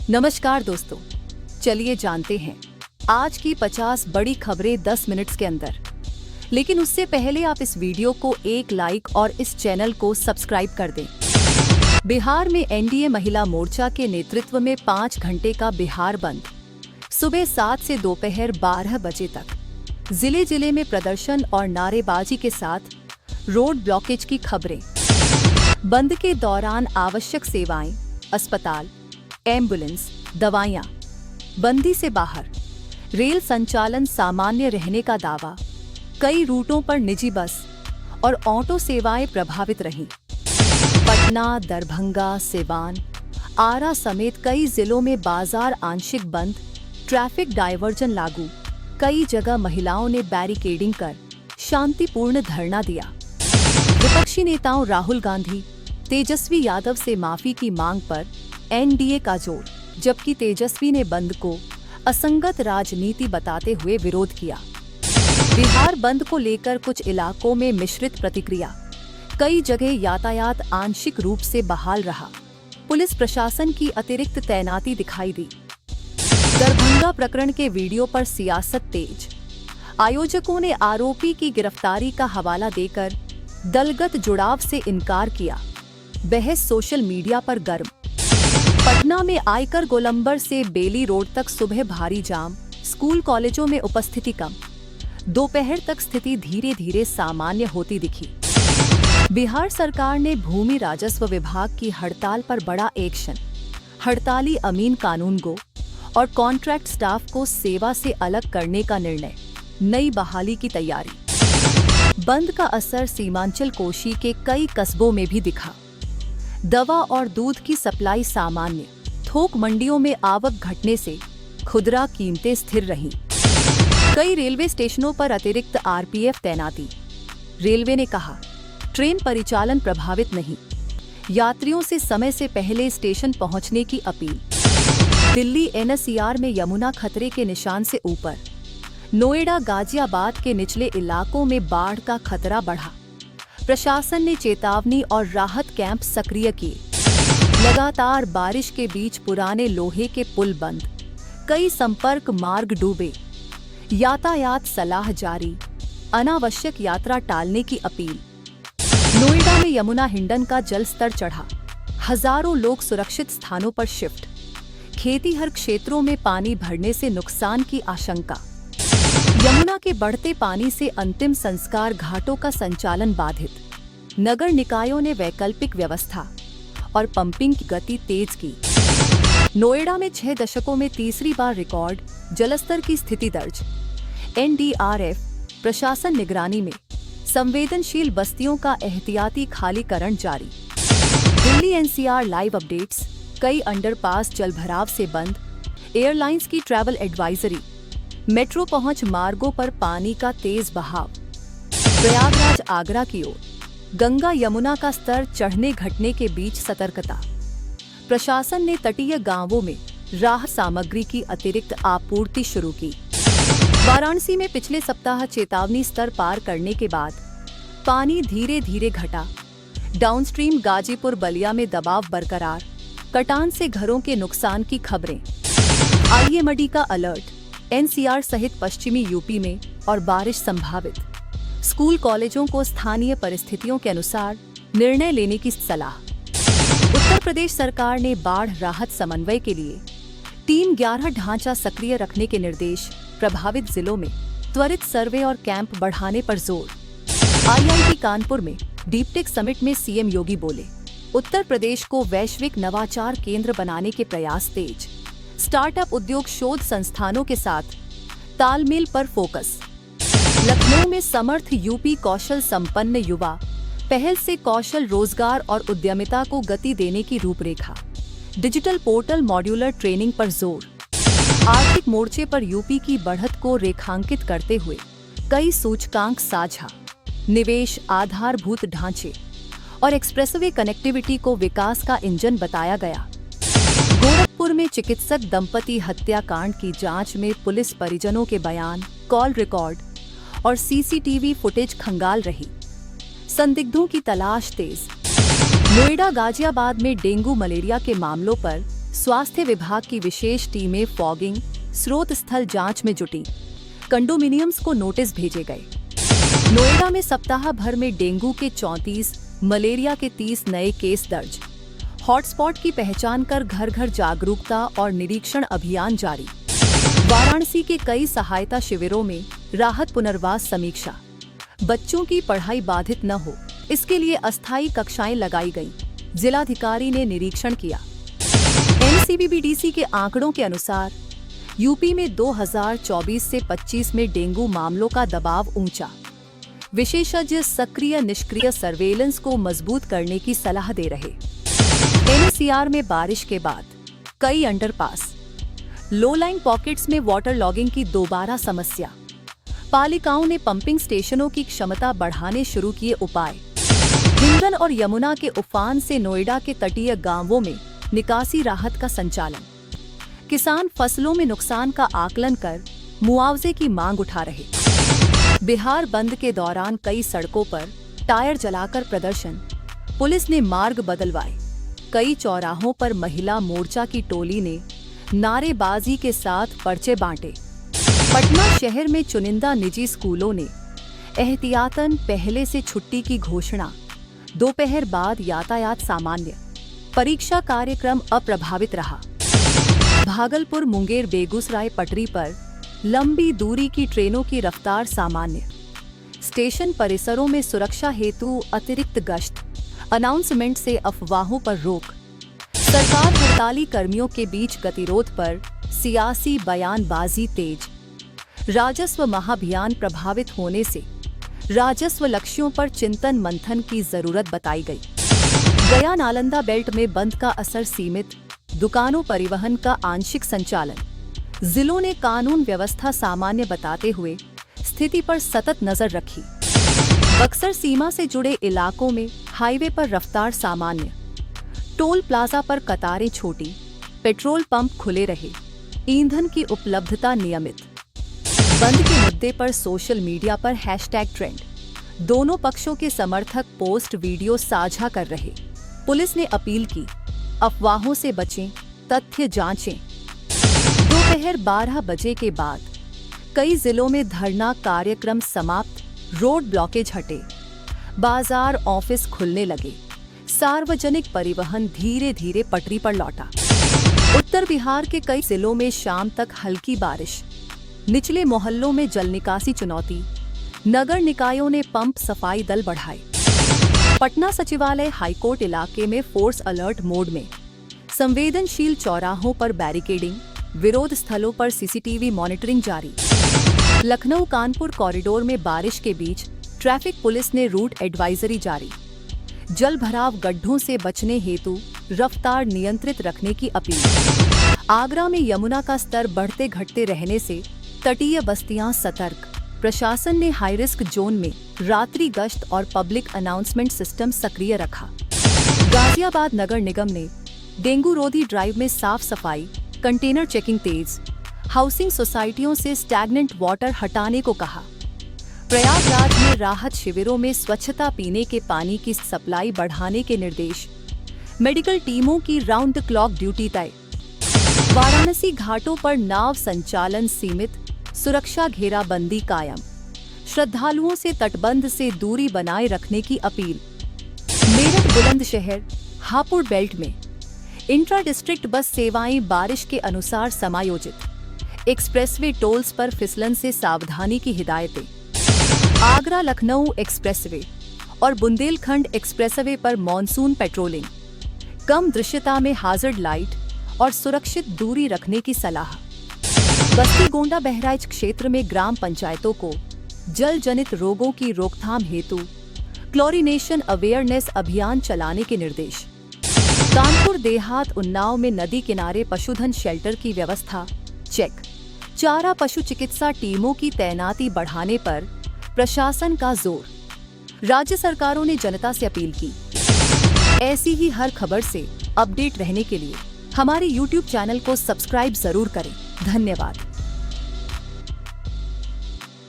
नमस्कार दोस्तों, चलिए जानते हैं आज की 50 बड़ी खबरें 10 मिनट्स के अंदर। लेकिन उससे पहले आप इस वीडियो को एक लाइक और इस चैनल को सब्सक्राइब कर दें। बिहार में एनडीए महिला मोर्चा के नेतृत्व में 5 घंटे का बिहार बंद, सुबह 7 से दोपहर 12 बजे तक। जिले में प्रदर्शन और नारेबाजी के साथ रोड ब्लॉकेज की खबरें। बंद के दौरान आवश्यक सेवाएं, अस्पताल, एम्बुलेंस, दवाइयां बंदी से बाहर। रेल संचालन सामान्य रहने का दावा। कई रूटों पर निजी बस और ऑटो सेवाएं प्रभावित रहीं। पटना, दरभंगा, सिवान, आरा समेत कई जिलों में बाजार आंशिक बंद, ट्रैफिक डायवर्जन लागू। कई जगह महिलाओं ने बैरिकेडिंग कर शांतिपूर्ण धरना दिया। विपक्षी नेताओं राहुल गांधी, तेजस्वी यादव से माफी की मांग पर एनडीए का जोर, जबकि तेजस्वी ने बंद को असंगत राजनीति बताते हुए विरोध किया। बिहार बंद को लेकर कुछ इलाकों में मिश्रित प्रतिक्रिया। कई जगह यातायात आंशिक रूप से बहाल रहा। पुलिस प्रशासन की अतिरिक्त तैनाती दिखाई दी। दरभंगा प्रकरण के वीडियो पर सियासत तेज। आयोजकों ने आरोपी की गिरफ्तारी का हवाला देकर दलगत जुड़ाव से इनकार किया। बहस सोशल मीडिया पर गर्म। पटना में आयकर गोलंबर से बेली रोड तक सुबह भारी जाम, स्कूल कॉलेजों में उपस्थिति कम। दोपहर तक स्थिति धीरे धीरे सामान्य होती दिखी। बिहार सरकार ने भूमि राजस्व विभाग की हड़ताल पर बड़ा एक्शन। हड़ताली अमीन कानूनगो और कॉन्ट्रैक्ट स्टाफ को सेवा से अलग करने का निर्णय। नई बहाली की तैयारी। बंद का असर सीमांचल कोशी के कई कस्बों में भी दिखा। दवा और दूध की सप्लाई सामान्य। थोक मंडियों में आवक घटने से खुदरा कीमतें स्थिर रहीं। कई रेलवे स्टेशनों पर अतिरिक्त आरपीएफ तैनाती। रेलवे ने कहा, ट्रेन परिचालन प्रभावित नहीं। यात्रियों से समय से पहले स्टेशन पहुंचने की अपील। दिल्ली एनसीआर में यमुना खतरे के निशान से ऊपर। नोएडा, गाजियाबाद के निचले इलाकों में बाढ़ का खतरा बढ़ा। प्रशासन ने चेतावनी और राहत कैंप सक्रिय किए। लगातार बारिश के बीच पुराने लोहे के पुल बंद। कई संपर्क मार्ग डूबे। यातायात सलाह जारी। अनावश्यक यात्रा टालने की अपील। नोएडा में यमुना हिंडन का जल स्तर चढ़ा। हजारों लोग सुरक्षित स्थानों पर शिफ्ट। खेतीहर क्षेत्रों में पानी भरने से नुकसान की आशंका। यमुना के बढ़ते पानी से अंतिम संस्कार घाटों का संचालन बाधित। नगर निकायों ने वैकल्पिक व्यवस्था और पंपिंग की गति तेज की। नोएडा में 6 दशकों में तीसरी बार रिकॉर्ड जलस्तर की स्थिति दर्ज। एनडीआरएफ प्रशासन निगरानी में। संवेदनशील बस्तियों का एहतियाती खालीकरण जारी। Delhi NCR live updates. कई अंडरपास जलभराव से बंद। एयरलाइंस की ट्रैवल एडवाइजरी। मेट्रो पहुंच मार्गों पर पानी का तेज बहाव। प्रयागराज आगरा की ओर। गंगा यमुना का स्तर चढ़ने घटने के बीच सतर्कता। प्रशासन ने तटीय गांवों में राहत सामग्री की अतिरिक्त आपूर्ति शुरू की। वाराणसी में पिछले सप्ताह चेतावनी स्तर पार करने के बाद पानी धीरे धीरे घटा। डाउनस्ट्रीम गाजीपुर बलिया में दबाव बरकरार। कटान से घरों के नुकसान की खबरें। आईएमडी का अलर्ट। एनसीआर सहित पश्चिमी यूपी में और बारिश संभावित। स्कूल कॉलेजों को स्थानीय परिस्थितियों के अनुसार निर्णय लेने की सलाह। उत्तर प्रदेश सरकार ने बाढ़ राहत समन्वय के लिए टीम 11 ढांचा सक्रिय रखने के निर्देश। प्रभावित जिलों में त्वरित सर्वे और कैंप बढ़ाने पर जोर। आईआईटी कानपुर में डीपटेक समिट में सीएम योगी बोले, उत्तर प्रदेश को वैश्विक नवाचार केंद्र बनाने के प्रयास तेज। स्टार्टअप उद्योग शोध संस्थानों के साथ तालमेल पर फोकस। लखनऊ में समर्थ यूपी कौशल संपन्न युवा पहल से कौशल रोजगार और उद्यमिता को गति देने की रूपरेखा। डिजिटल पोर्टल मॉड्यूलर ट्रेनिंग पर जोर। आर्थिक मोर्चे पर यूपी की बढ़त को रेखांकित करते हुए कई सूचकांक साझा। निवेश, आधारभूत ढांचे और एक्सप्रेसवे कनेक्टिविटी को विकास का इंजन बताया गया। गोरखपुर में चिकित्सक दंपति हत्याकांड की जांच में पुलिस परिजनों के बयान, कॉल रिकॉर्ड और सीसीटीवी फुटेज खंगाल रही। संदिग्धों की तलाश तेज। नोएडा, गाजियाबाद में डेंगू मलेरिया के मामलों पर स्वास्थ्य विभाग की विशेष टीमें फॉगिंग, स्रोत स्थल जांच में जुटी। कंडोमिनियम्स को नोटिस भेजे गए। नोएडा में सप्ताह भर में डेंगू के 34, मलेरिया के 30 नए केस दर्ज। हॉटस्पॉट की पहचान कर घर घर जागरूकता और निरीक्षण अभियान जारी। वाराणसी के कई सहायता शिविरों में राहत पुनर्वास समीक्षा। बच्चों की पढ़ाई बाधित न हो, इसके लिए अस्थायी कक्षाएं लगाई गईं। जिलाधिकारी ने निरीक्षण किया। एनसीबीबीडीसी के आंकड़ों के अनुसार यूपी में 2024 से 25 में डेंगू मामलों का दबाव ऊंचा। विशेषज्ञ सक्रिय निष्क्रिय सर्वेलेंस को मजबूत करने की सलाह दे रहे। एनसीआर में बारिश के बाद कई अंडरपास, लो लाइन पॉकेट्स में वाटर लॉगिंग की दोबारा समस्या। पालिकाओं ने पंपिंग स्टेशनों की क्षमता बढ़ाने शुरू किए उपाय। हिंगन और यमुना के उफान से नोएडा के तटीय गांवों में निकासी राहत का संचालन। किसान फसलों में नुकसान का आकलन कर मुआवजे की मांग उठा रहे। बिहार बंद के दौरान कई सड़कों पर टायर जलाकर प्रदर्शन, पुलिस ने मार्ग बदलवाए। कई चौराहों पर महिला मोर्चा की टोली ने नारेबाजी के साथ पर्चे बांटे। पटना शहर में चुनिंदा निजी स्कूलों ने एहतियातन पहले से छुट्टी की घोषणा। दोपहर बाद यातायात सामान्य, परीक्षा कार्यक्रम अप्रभावित रहा। भागलपुर मुंगेर बेगूसराय पटरी पर लंबी दूरी की ट्रेनों की रफ्तार सामान्य। स्टेशन परिसरों में सुरक्षा हेतु अतिरिक्त गश्त। अनाउंसमेंट से अफवाहों पर रोक। सरकार हड़ताली कर्मियों के बीच गतिरोध पर सियासी बयानबाजी तेज। राजस्व महाभियान प्रभावित होने से राजस्व लक्ष्यों पर चिंतन मंथन की जरूरत बताई गई। गया नालंदा बेल्ट में बंद का असर सीमित, दुकानों परिवहन का आंशिक संचालन। जिलों ने कानून व्यवस्था सामान्य बताते हुए स्थिति पर सतत नजर रखी। बक्सर सीमा से जुड़े इलाकों में हाईवे पर रफ्तार सामान्य। टोल प्लाजा पर कतारें छोटी, पेट्रोल पंप खुले रहे। ईंधन की उपलब्धता नियमित। बंद के मुद्दे पर सोशल मीडिया पर हैशटैग ट्रेंड। दोनों पक्षों के समर्थक पोस्ट वीडियो साझा कर रहे। पुलिस ने अपील की, अफवाहों से बचें, तथ्य जांचें। दोपहर 12 बजे के बाद कई जिलों में धरना कार्यक्रम समाप्त, रोड ब्लॉकेज हटे। बाजार ऑफिस खुलने लगे। सार्वजनिक परिवहन धीरे धीरे पटरी पर लौटा। उत्तर बिहार के कई जिलों में शाम तक हल्की बारिश। निचले मोहल्लों में जल निकासी चुनौती। नगर निकायों ने पंप सफाई दल बढ़ाए। पटना सचिवालय हाईकोर्ट इलाके में फोर्स अलर्ट मोड में। संवेदनशील चौराहों पर बैरिकेडिंग, विरोध स्थलों पर सीसीटीवी मॉनिटरिंग जारी। लखनऊ कानपुर कॉरिडोर में बारिश के बीच ट्रैफिक पुलिस ने रूट एडवाइजरी जारी। जल भराव गड्ढों से बचने हेतु रफ्तार नियंत्रित रखने की अपील। आगरा में यमुना का स्तर बढ़ते घटते रहने से तटीय बस्तियां सतर्क। प्रशासन ने हाई रिस्क जोन में रात्रि गश्त और पब्लिक अनाउंसमेंट सिस्टम सक्रिय रखा। गाजियाबाद नगर निगम ने डेंगू रोधी ड्राइव में साफ सफाई, कंटेनर चेकिंग तेज। हाउसिंग सोसाइटियों से स्टैग्नेंट वाटर हटाने को कहा। प्रयागराज में राहत शिविरों में स्वच्छता, पीने के पानी की सप्लाई बढ़ाने के निर्देश। मेडिकल टीमों की राउंड द क्लॉक ड्यूटी तय। वाराणसी घाटों पर नाव संचालन सीमित, सुरक्षा घेराबंदी कायम। श्रद्धालुओं से तटबंध से दूरी बनाए रखने की अपील। मेरठ बुलंदशहर हापुड़ बेल्ट में इंट्रा डिस्ट्रिक्ट बस सेवाएं बारिश के अनुसार समायोजित। एक्सप्रेसवे टोल्स पर फिसलन से सावधानी की हिदायतें। आगरा लखनऊ एक्सप्रेसवे और बुंदेलखंड एक्सप्रेसवे पर मॉनसून पेट्रोलिंग। कम दृश्यता में हाजर्ड लाइट और सुरक्षित दूरी रखने की सलाह। बस्ती गोंडा बहराइच क्षेत्र में ग्राम पंचायतों को जल जनित रोगों की रोकथाम हेतु क्लोरिनेशन अवेयरनेस अभियान चलाने के निर्देश। कानपुर देहात उन्नाव में नदी किनारे पशुधन शेल्टर की व्यवस्था चेक। चारा पशु चिकित्सा टीमों की तैनाती बढ़ाने पर प्रशासन का जोर। राज्य सरकारों ने जनता से अपील की, ऐसी ही हर खबर से अपडेट रहने के लिए हमारे YouTube चैनल को सब्सक्राइब जरूर करें। धन्यवाद।